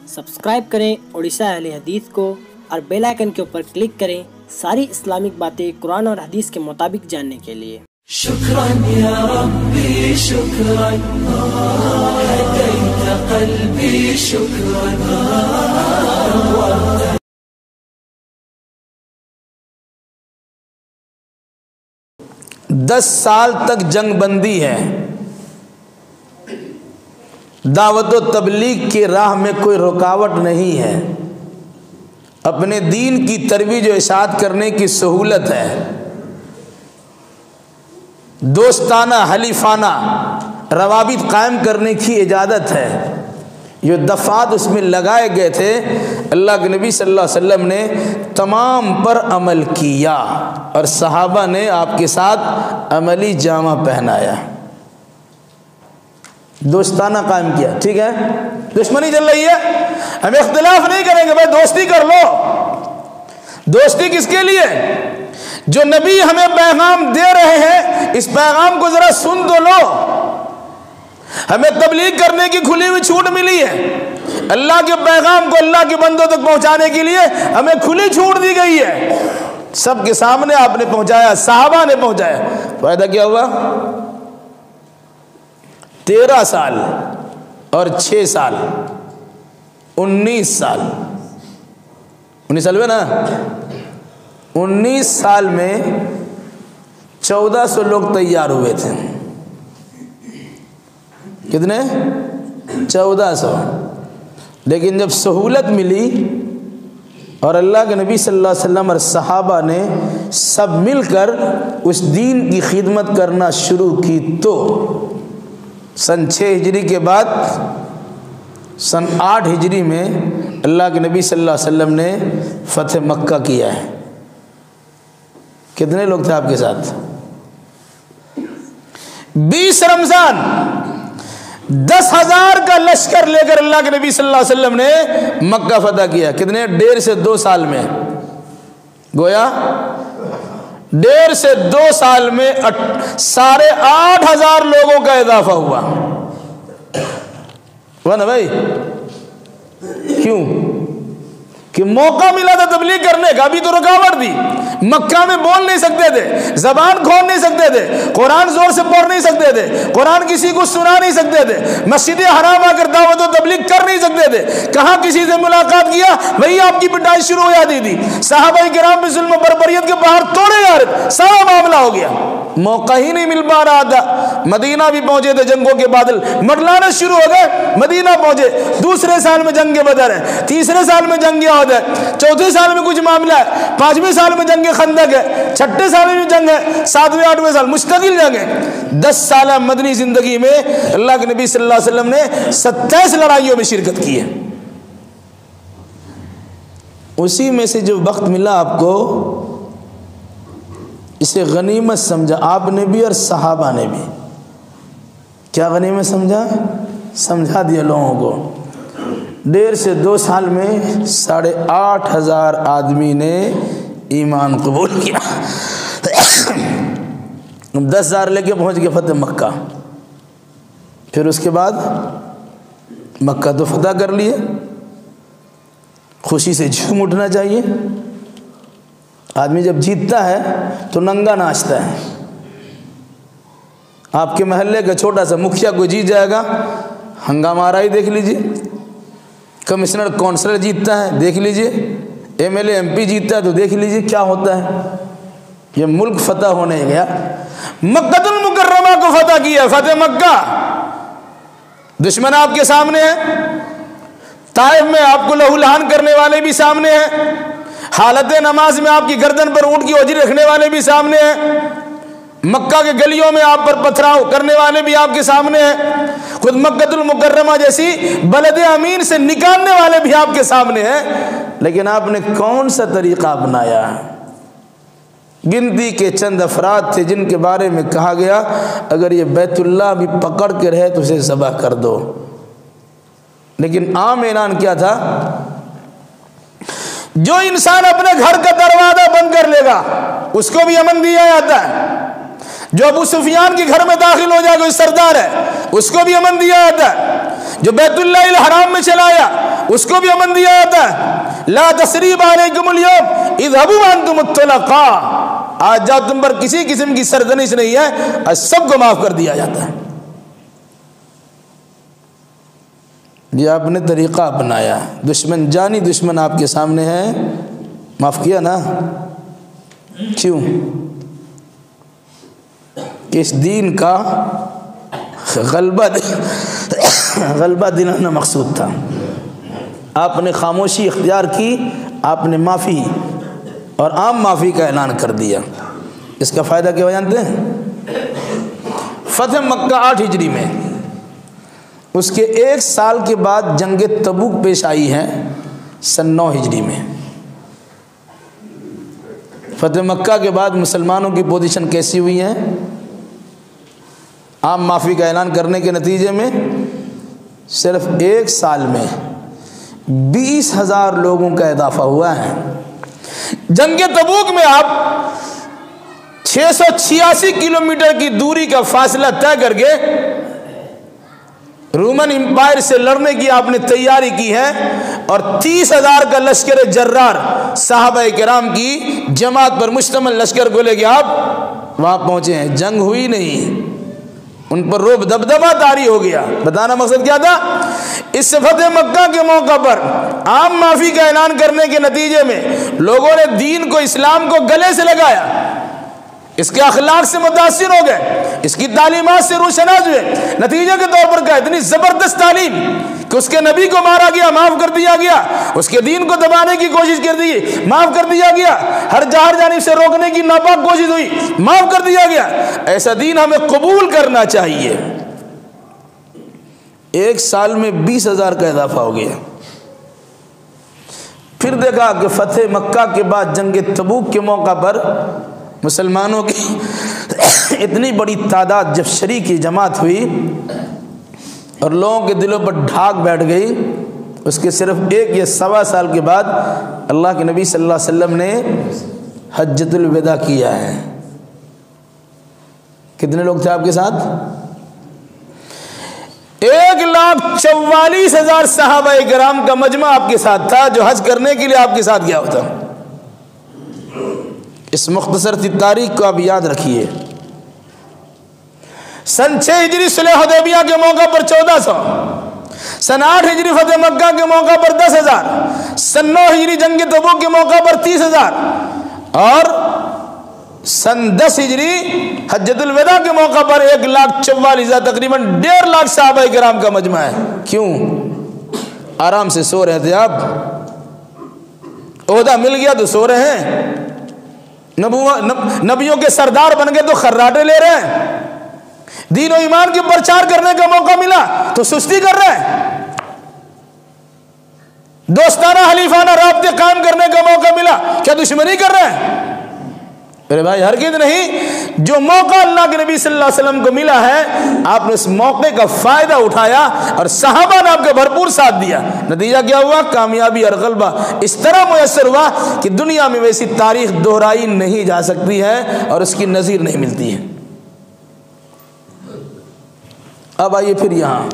Subscribe کریں اڑیسہ اہل حدیث کو اور بیل آئیکن کے اوپر کلک کریں ساری اسلامک باتیں قرآن اور حدیث کے مطابق جاننے کے لیے۔ شکرا یا ربی شکرا ہدیت قلبی شکرا۔ 10 سال تک جنگ بندی ہے، دعوت و تبلیغ کی راہ میں کوئی رکاوٹ نہیں ہے، اپنے دین کی ترویج و اشاعت کرنے کی سہولت ہے، دوستانہ حلیفانہ روابط قائم کرنے کی اجازت ہے۔ جو دفعات اس میں لگائے گئے تھے، اللہ کے نبی صلی اللہ علیہ وسلم نے تمام پر عمل کیا اور صحابہ نے آپ کے ساتھ عملی جامہ پہنایا، دوستانہ قائم کیا۔ ٹھیک ہے، دشمنی چل رہی ہے، ہم اختلاف نہیں کریں گے، بھائی دوستی کر لو۔ دوستی کس کے لیے؟ جو نبی ہمیں پیغام دے رہے ہیں، اس پیغام کو ذرا سن تو لو۔ ہمیں تبلیغ کرنے کی کھلی ہوئی چھوٹ ملی ہے، اللہ کے پیغام کو اللہ کے بندوں تک پہنچانے کے لیے ہمیں کھلی چھوٹ دی گئی ہے۔ سب کے سامنے آپ نے پہنچایا، صحابہ نے پہنچایا، فائدہ کیا ہوا؟ 13 سال اور 6 سال 19 سال 19 سال میں نا 19 سال میں 1400 لوگ تیار ہوئے تھے۔ کتنے؟ 1400۔ لیکن جب سہولت ملی اور اللہ کے نبی صلی اللہ علیہ وسلم اور صحابہ نے سب مل کر اس دین کی خدمت کرنا شروع کی تو سن 6 ہجری کے بعد سن 8 ہجری میں اللہ کے نبی صلی اللہ علیہ وسلم نے فتح مکہ کیا ہے۔ کتنے لوگ تھے آپ کے ساتھ؟ 20 رمضان 10,000 کا لشکر لے کر اللہ کے نبی صلی اللہ علیہ وسلم نے مکہ فتح کیا۔ کتنے؟ 1.5 سے 2 سال میں، گویا 1.5 سے 2 سال میں 8,500 لوگوں کا اضافہ ہوا نا بھائی؟ کیوں؟ کہ موقع ملا تھا تبلیغ کرنے کا، ابھی تو رکاوٹ تھی، مکہ میں بول نہیں سکتے تھے، زبان کھول نہیں سکتے تھے، قرآن زور سے پڑھ نہیں سکتے تھے، قرآن کسی کو سنا نہیں سکتے تھے، مسجد حرام آ کر دعوت و تبلیغ کر نہیں سکتے تھے، کہاں کسی سے ملاقات کیا وہی آپ کی پٹائی شروع ہو جاتی تھی، صحابہ کرام پہ ظلم و بربریت کے پہاڑ توڑے جا رہے تھے، سارا معاملہ ہو گیا، موقع ہی نہیں مل پا رہا تھا۔ مدینہ بھی پہنچے تھے، جنگوں کے بادل منڈلانا شروع ہو گئے، مدینہ پہنچے، 2 سال میں جنگ بدر ہے، 3 سال میں جنگ احد ہے، 4 سال میں کچھ معاملہ ہے، 5ویں سال میں جنگ خندق ہے، 6 سال میں جنگ ہے، 7ویں 8ویں سال مستقل جنگ ہے۔ 10 سالہ مدنی زندگی میں اللہ کے نبی صلی اللہ علیہ وسلم نے 27 لڑائیوں میں شرکت کی ہے۔ اسی میں سے جو وقت ملا آپ کو، اسے غنیمت سمجھا آپ نے بھی اور صحابہ نے بھی۔ کیا غنیمت سمجھا؟ سمجھا دیا لوگوں کو۔ 1.5 سے 2 سال میں 8,500 آدمی نے ایمان قبول کیا۔ 10,000 لے کے پہنچ گئے فتح مکہ۔ پھر اس کے بعد مکہ تو فتح کر لیے، خوشی سے جھوم اٹھنا چاہیے۔ آدمی جب جیتتا ہے تو ننگا ناچتا ہے۔ آپ کے محلے کا چھوٹا سا مکھیا کوئی جیت جائے گا، ہنگامہ آ رہا ہی دیکھ لیجئے، کمشنر کونسلر جیتتا ہے دیکھ لیجئے، MLA MP جیتتا ہے تو دیکھ لیجئے کیا ہوتا ہے۔ یہ ملک فتح ہونے گیا، مکہ المکرمہ کو فتح کیا، فتح مکہ۔ دشمن آپ کے سامنے ہے، طائف میں آپ کو لہو لہان کرنے والے بھی سامنے ہیں، حالت نماز میں آپ کی گردن پر اونٹ کی اوجری رکھنے والے بھی سامنے ہیں، مکہ کے گلیوں میں آپ پر پتھراؤ کرنے والے بھی آپ کے سامنے ہیں، خود مکہ المکرمہ جیسی بلد امین سے نکالنے والے بھی آپ کے سامنے ہیں، لیکن آپ نے کون سا طریقہ اپنایا؟ گنتی کے چند افراد تھے جن کے بارے میں کہا گیا اگر یہ بیت اللہ بھی پکڑ کے رہے تو اسے ذبح کر دو، لیکن عام اعلان کیا تھا؟ جو انسان اپنے گھر کا دروازہ بند کر لے گا اس کو بھی امن دیا جاتا ہے، جو ابو سفیان کے گھر میں داخل ہو جائے گا، سردار ہے، اس کو بھی امن دیا جاتا ہے، جو بیت اللہ الحرام میں چلا آیا اس کو بھی امن دیا جاتا ہے. لا تثریب علیکم اليوم اذهبوا وانتم الطلقاء. آج جب تم پر کسی قسم کی سرزنش نہیں ہے، آج سب کو معاف کر دیا جاتا ہے. یہ آپ نے طریقہ اپنایا. دشمن جانی دشمن آپ کے سامنے ہے، معاف کیا نا. کیوں؟ کہ اس دین کا غلبہ دلانا مقصود تھا. آپ نے خاموشی اختیار کی، آپ نے معافی اور عام معافی کا اعلان کر دیا. اس کا فائدہ کیا جانتے ہیں؟ فتح مکہ 8 ہجری میں، اس کے 1 سال کے بعد جنگ تبوک پیش آئی ہے سن 9 ہجری میں. فتح مکہ کے بعد مسلمانوں کی پوزیشن کیسی ہوئی ہے؟ عام معافی کا اعلان کرنے کے نتیجے میں صرف 1 سال میں 20,000 لوگوں کا اضافہ ہوا ہے. جنگ تبوک میں آپ 686 کلومیٹر کی دوری کا فاصلہ طے کر کے رومن امپائر سے لڑنے کی آپ نے تیاری کی ہے، اور 30,000 کا لشکر جرار صحابہ کرام کی جماعت پر مشتمل لشکر کو لے کے آپ وہاں پہنچے ہیں. جنگ ہوئی نہیں، ان پر رعب دبدبہ طاری ہو گیا. بتانا مقصد کیا تھا؟ اس فتح مکہ کے موقع پر عام معافی کا اعلان کرنے کے نتیجے میں لوگوں نے دین کو، اسلام کو گلے سے لگایا، اس کے اخلاق سے متاثر ہو گئے، اس کی تعلیمات سے روشناس ہوئے. نتیجے کے طور پر کیا؟ اتنی زبردست تعلیم کہ اس کے نبی کو مارا گیا، معاف کر دیا گیا. اس کے دین کو دبانے کی کوشش کر دی، معاف کر دیا گیا. ہر جانب سے روکنے کی ناپاک کوشش ہوئی، معاف کر دیا گیا. ایسا دین ہمیں قبول کرنا چاہیے. 1 سال میں 20,000 کا اضافہ ہو گیا. پھر دیکھا کہ فتح مکہ کے بعد جنگ تبوک کے موقع پر مسلمانوں کی اتنی بڑی تعداد جب شریک جماعت ہوئی اور لوگوں کے دلوں پر ڈھاک بیٹھ گئی، اس کے صرف 1 یا 1.25 سال کے بعد اللہ کے نبی صلی اللہ علیہ وسلم نے حجۃ الوداع کیا ہے. کتنے لوگ تھے آپ کے ساتھ؟ 1,44,000 صحابہ کرام کا مجمع آپ کے ساتھ تھا، جو حج کرنے کے لیے آپ کے ساتھ گیا ہوتا. اس مختصر سی تاریخ کو آپ یاد رکھیے. سن 6 ہجری صلح حدیبیہ کے موقع پر 1400، سن 8 ہجری فتح مکہ کے موقع پر 10,000، سن 9 ہجری جنگ تبوک کے موقع پر 30,000، اور سن 10 ہجری حجۃ الوداع کے موقع پر 1,44,000، تقریباً 1.5 لاکھ صحابہ کرام کا مجمع ہے. کیوں؟ آرام سے سو رہے تھے آپ، عہدہ مل گیا تو سو رہے ہیں. نبیوں کے سردار بن گئے تو خراٹے لے رہے ہیں. دین و ایمان کے پرچار کرنے کا موقع ملا تو سستی کر رہے ہیں. دوستانہ حلیفانہ رابطے قائم کرنے کا موقع ملا، کیا دشمنی کر رہے ہیں؟ میرے بھائی ہرگز نہیں. جو موقع اللہ کے نبی صلی اللہ علیہ وسلم کو ملا ہے، آپ نے اس موقع کا فائدہ اٹھایا اور صحابہ نے آپ کا بھرپور ساتھ دیا. نتیجہ کیا ہوا؟ کامیابی اور غلبہ اس طرح میسر ہوا کہ دنیا میں ویسی تاریخ دہرائی نہیں جا سکتی ہے اور اس کی نظیر نہیں ملتی ہے. اب آئیے پھر یہاں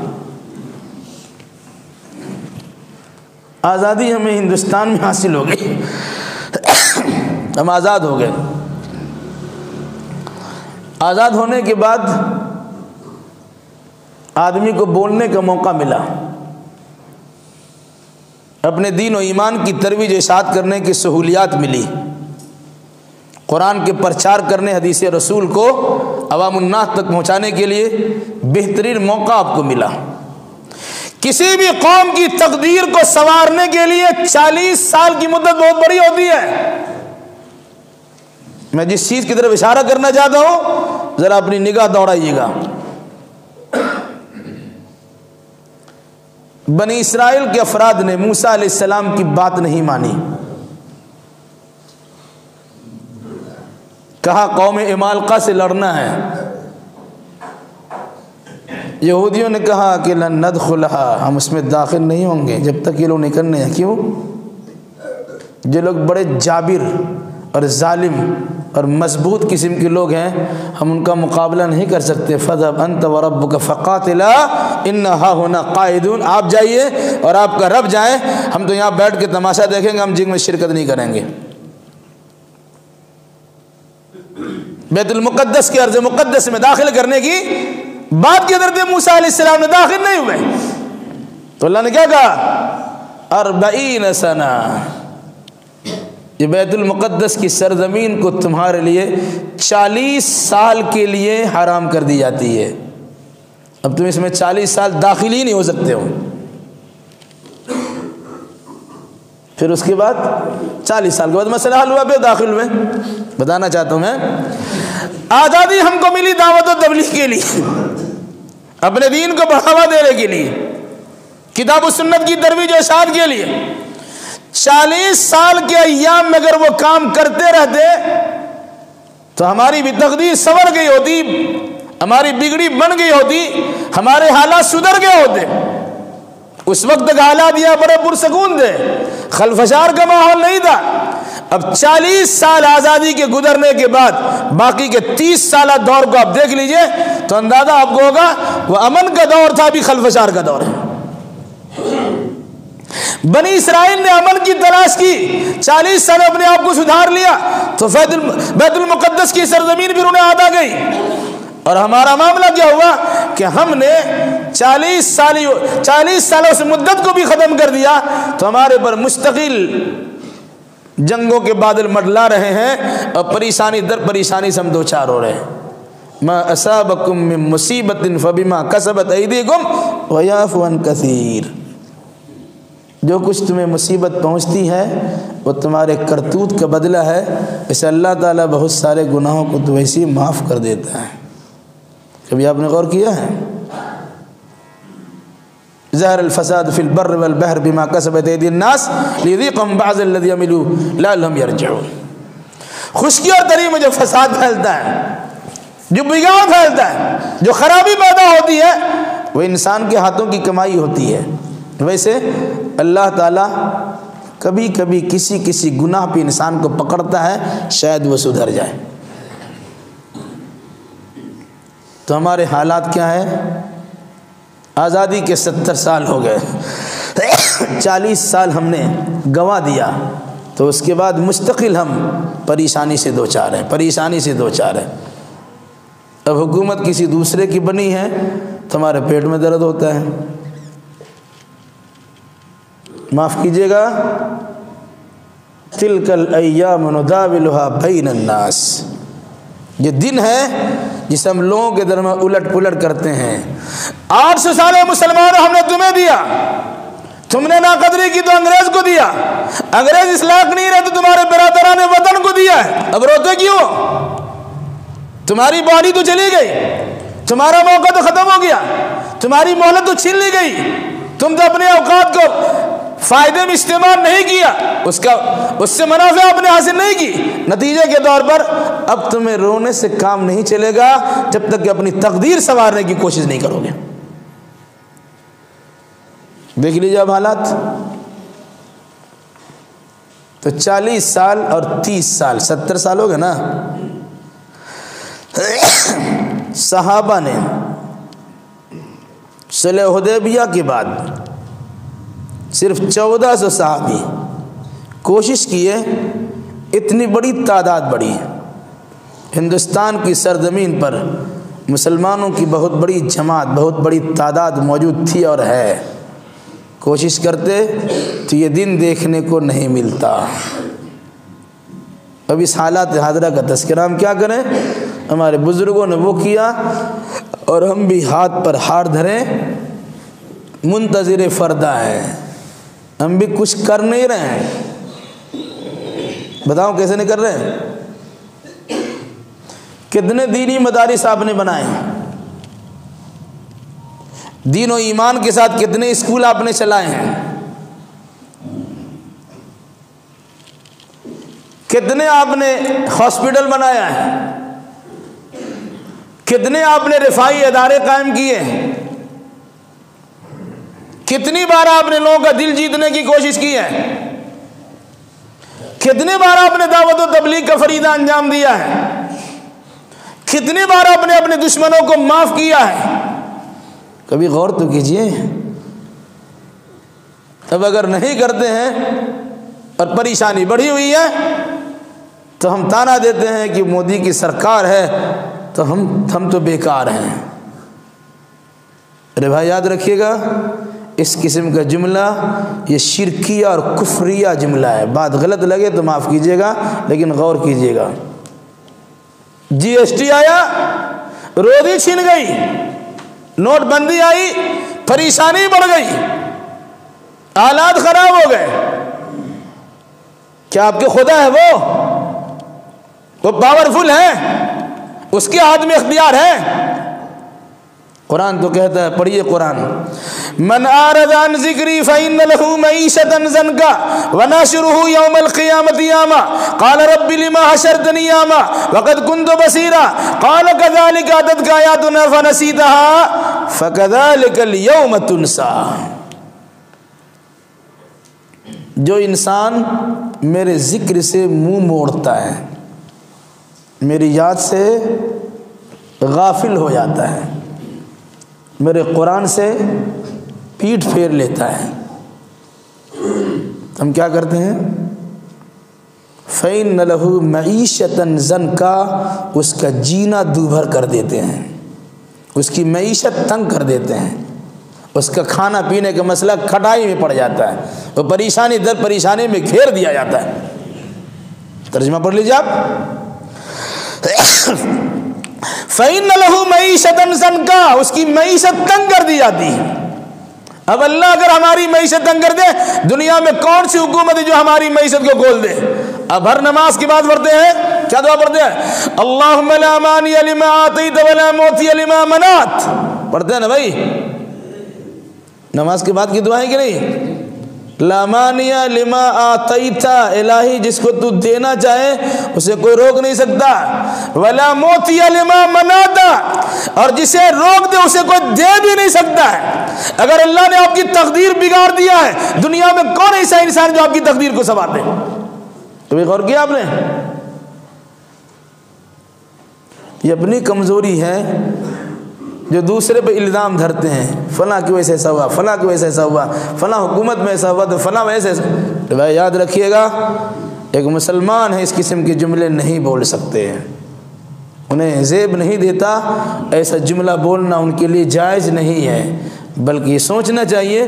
آزادی ہمیں ہندوستان میں حاصل ہو گئی، ہم آزاد ہو گئے. آزاد ہونے کے بعد آدمی کو بولنے کا موقع ملا، اپنے دین و ایمان کی ترویج و اشاعت کرنے کی سہولیات ملی، قرآن کے پرچار کرنے، حدیث رسول کو عوام الناس تک پہنچانے کے لیے بہترین موقع آپ کو ملا. کسی بھی قوم کی تقدیر کو سنوارنے کے لیے 40 سال کی مدت بہت بڑی ہوتی ہے. میں جس چیز کی طرف اشارہ کرنا چاہتا ہوں ذرا اپنی نگاہ دوڑائیے گا. بنی اسرائیل کے افراد نے موسیٰ علیہ السلام کی بات نہیں مانی. کہا قوم عمالقہ سے لڑنا ہے. یہودیوں نے کہا کہ لن ندخلها، ہم اس میں داخل نہیں ہوں گے جب تک یہ لوگ نہیں کرنے ہیں. کیوں؟ جو لوگ بڑے جابر اور ظالم اور مضبوط قسم کے لوگ ہیں، ہم ان کا مقابلہ نہیں کر سکتے۔ فَذْهَبْ أَنْتَ وَرَبُّكَ فَقَاتِلَا إِنَّا هَاهُنَا قَاعِدُونَ، آپ جائیے اور آپ کا رب جائیں، ہم تو یہاں بیٹھ کے تماشا دیکھیں گے، ہم جنگ میں شرکت نہیں کریں گے۔ بیت المقدس کے ارض مقدس میں داخل کرنے کی بات کی حضرت موسیٰ علیہ السلام نے داخل نہیں ہوئے تو اللہ نے کیا کہا 40 سنہ، یہ بیت المقدس کی سرزمین کو تمہارے لیے 40 سال کے لیے حرام کر دی جاتی ہے، اب تم اس میں 40 سال داخل ہی نہیں ہو سکتے ہو۔ پھر اس کے بعد 40 سال کے بعد مسئلہ حل ہوا، پھر داخل ہوئے۔ بتانا چاہتا ہوں میں، آزادی ہم کو ملی دعوت و تبلیغ کے لیے، اپنے دین کو بڑھاوا دینے کے لیے، کتاب و سنت کی ترویج و اشاعت کے لیے۔ 40 سال کے ایام میں اگر وہ کام کرتے رہتے تو ہماری بھی تقدیر سنور گئی ہوتی، ہماری بگڑی بن گئی ہوتی، ہمارے حالات سدھر گئے ہوتے۔ اس وقت تک حالات یہ بڑے پرسکون تھے، خلفشار کا ماحول نہیں تھا۔ اب 40 سال آزادی کے گزرنے کے بعد باقی کے 30 سالہ دور کو آپ دیکھ لیجئے تو اندازہ آپ کو ہوگا وہ امن کا دور تھا، بھی خلفشار کا دور ہے۔ بنی اسرائیل نے امن کی تلاش کی، 40 سال اپنے آپ کو سدھار لیا تو بیت المقدس کی سرزمین پھر انہیں عاد آ گئی۔ اور ہمارا معاملہ کیا ہوا کہ ہم نے 40 سالوں سے مدت کو بھی ختم کر دیا تو ہمارے پر مستقل جنگوں کے بادل منڈلا رہے ہیں اور پریشانی در پریشانی سے ہم دوچار ہو رہے ہیں۔ ما اصابکم من مصیبت فبما کسبت ایدیکم ویعفو عن کثیر، جو کچھ تمہیں مصیبت پہنچتی ہے وہ تمہارے کرتوت کا بدلہ ہے، اسے اللہ تعالیٰ بہت سارے گناہوں کو تو ویسے ہی معاف کر دیتا ہے۔ کبھی آپ نے غور کیا ہے؟ ظہر الفساد فی البر والبحر بما کسبت ایدی الناس لیذیقہم بعض الذی عملوا لعلہم یرجعون۔ خشکی اور تری میں جو فساد پھیلتا ہے، جو بگاڑ پھیلتا ہے، جو خرابی پیدا ہوتی ہے، وہ انسان کے ہاتھوں کی کمائی ہوتی ہے۔ ویسے اللہ تعالیٰ کبھی کبھی کسی گناہ پہ انسان کو پکڑتا ہے، شاید وہ سدھر جائے۔ تو ہمارے حالات کیا ہے؟ آزادی کے 70 سال ہو گئے، 40 سال ہم نے گنوا دیا تو اس کے بعد مستقل ہم پریشانی سے دوچار ہیں۔ اب حکومت کسی دوسرے کی بنی ہے تو ہمارے پیٹ میں درد ہوتا ہے۔ معاف کیجیے گا، تلک الایام نداولها بین الناس، یہ دن ہے جسے ہم لوگوں کے درمیان الٹ پلٹ کرتے ہیں۔ 800 سال مسلمانوں ہم نے تمہیں دیا، تم نے ناقدری کی تو انگریز کو دیا، انگریز اس لائق نہیں رہے تو تمہارے برادران وطن کو دیا ہے، اب روتے کیوں؟ تمہاری باڈی تو چلی گئی، تمہارا موقع تو ختم ہو گیا، تمہاری مہلت تو چھین لی گئی، تم تو اپنے اوقات کو فائدے میں استعمال نہیں کیا، اس سے منافع آپ نے حاصل نہیں کی۔ نتیجے کے طور پر اب تمہیں رونے سے کام نہیں چلے گا جب تک کہ اپنی تقدیر سنوارنے کی کوشش نہیں کرو گے۔ دیکھ لیجیے اب حالات، تو 40 سال اور 30 سال 70 سال ہو گئے نا۔ صحابہ نے صلح حدیبیہ کے بعد صرف 1400 صحابی کوشش کیے، اتنی بڑی تعداد بڑھی، ہندوستان کی سرزمین پر مسلمانوں کی بہت بڑی جماعت، بہت بڑی تعداد موجود تھی اور ہے، کوشش کرتے تو یہ دن دیکھنے کو نہیں ملتا۔ اب اس حالات حاضرہ کا تذکرہ ہم کیا کریں؟ ہمارے بزرگوں نے وہ کیا اور ہم بھی ہاتھ پر ہاتھ دھریں، منتظر فردہ ہیں، ہم بھی کچھ کر نہیں رہے ہیں۔ بتاؤ کیسے نہیں کر رہے ہیں؟ کتنے دینی مدارس آپ نے بنائے ہیں، دین و ایمان کے ساتھ کتنے اسکول آپ نے چلائے ہیں، کتنے آپ نے ہاسپٹل بنایا ہے، کتنے آپ نے رفاہی ادارے قائم کیے ہیں، کتنی بار آپ نے لوگوں کا دل جیتنے کی کوشش کی ہے۔ کتنے بار آپ نے دعوت و تبلیغ کا فریضہ انجام دیا ہے؟ کتنے بار آپ نے اپنے دشمنوں کو معاف کیا ہے؟ کبھی غور تو کیجئے۔ اب اگر نہیں کرتے ہیں اور پریشانی بڑھی ہوئی ہے تو ہم تانا دیتے ہیں کہ مودی کی سرکار ہے تو ہم تو بیکار ہیں۔ ارے بھائی یاد رکھیے گا، اس قسم کا جملہ یہ شرکیہ اور کفریہ جملہ ہے۔ بات غلط لگے تو معاف کیجیے گا، لیکن غور کیجیے گا۔ جی ایس ٹی آیا، روزی چھن گئی، نوٹ بندی آئی، پریشانی بڑھ گئی، حالات خراب ہو گئے۔ کیا آپ کے خدا ہے وہ پاورفل ہے؟ اس کے ہاتھ میں اختیار ہے؟ قرآن تو کہتا ہے، پڑھیے قرآن، من اعرض عن ذکری فإن له معیشۃ ضنکا ونحشرہ یوم القیامۃ اعما قال رب لما حشرتنی اعما وقد كنت بصیرا قال كذلك اتتك آیاتنا فنسیتها فكذلك اليوم تنسى۔ جو انسان میرے ذکر سے منہ موڑتا ہے، میری یاد سے غافل ہو جاتا ہے، میرے قرآن سے پیٹھ پھیر لیتا ہے، ہم کیا کرتے ہیں؟ فَإِنَّ لَهُ مَعِيشَةً ضَنْكَا، اس کا جینا دوبھر کر دیتے ہیں، اس کی معیشت تنگ کر دیتے ہیں، اس کا کھانا پینے کا مسئلہ کھٹائی میں پڑ جاتا ہے، وہ پریشانی در پریشانی میں گھیر دیا جاتا ہے۔ ترجمہ پڑھ لیجیے آپ، فَإِنَّ لَهُ مَعِيشَةً ضَنْكَا، اس کی معیشت تنگ کر دی جاتی ہے۔ اب اللہ اگر ہماری معیشت تنگ کر دے، دنیا میں کون سی حکومت ہے جو ہماری معیشت کو کھول دے؟ اب ہر نماز کے بعد پڑھتے ہیں، کیا دعا پڑھتے ہیں؟ اللہم لا مانع لما اعطیت ولا معطی لما منعت، پڑھتے ہیں نا بھائی؟ نماز کے بعد کی دعائیں کہ نہیں؟ لا مانع لما اعطیت، الہی جس کو تو دینا چاہے اسے کوئی روک نہیں سکتا، ولا معطی لما منعت، اور جسے روک دے اسے کوئی دے بھی نہیں سکتا ہے۔ اگر اللہ نے آپ کی تقدیر بگاڑ دیا ہے، دنیا میں کون ایسا انسان جو آپ کی تقدیر کو سنوار دے؟ کبھی غور کیا آپ نے؟ یہ اپنی کمزوری ہے جو دوسرے پہ الزام دھرتے ہیں، فلاں کی وجہ سے ایسا ہوا، فلاں کی وجہ سے ایسا ہوا، فلاں حکومت میں ایسا ہوا تو فلاں وجہ سے ایسا۔ تو بھائی یاد رکھیے گا، ایک مسلمان ہے اس قسم کے جملے نہیں بول سکتے ہیں، انہیں زیب نہیں دیتا، ایسا جملہ بولنا ان کے لیے جائز نہیں ہے، بلکہ یہ سوچنا چاہیے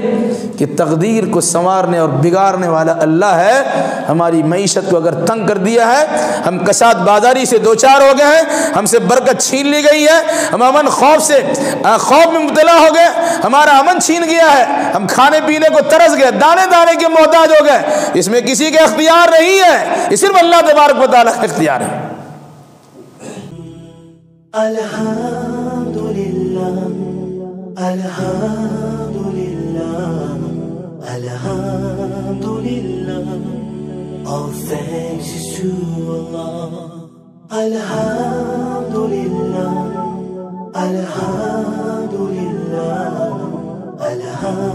کہ تقدیر کو سنوارنے اور بگاڑنے والا اللہ ہے۔ ہماری معیشت کو اگر تنگ کر دیا ہے، ہم کساد بازاری سے دوچار ہو گئے ہیں، ہم سے برکت چھین لی گئی ہے، ہم امن خوف میں مبتلا ہو گئے، ہمارا امن چھین گیا ہے، ہم کھانے پینے کو ترس گئے، دانے دانے کے محتاج ہو گئے، اس میں کسی کا اختیار نہیں ہے، یہ صرف اللہ تبارک و تعالیٰ کا اختیار ہے۔ الحمدللہ الحمدللہ الحمدللہ all thanks is to Allah الحمدللہ الحمدللہ الحمدللہ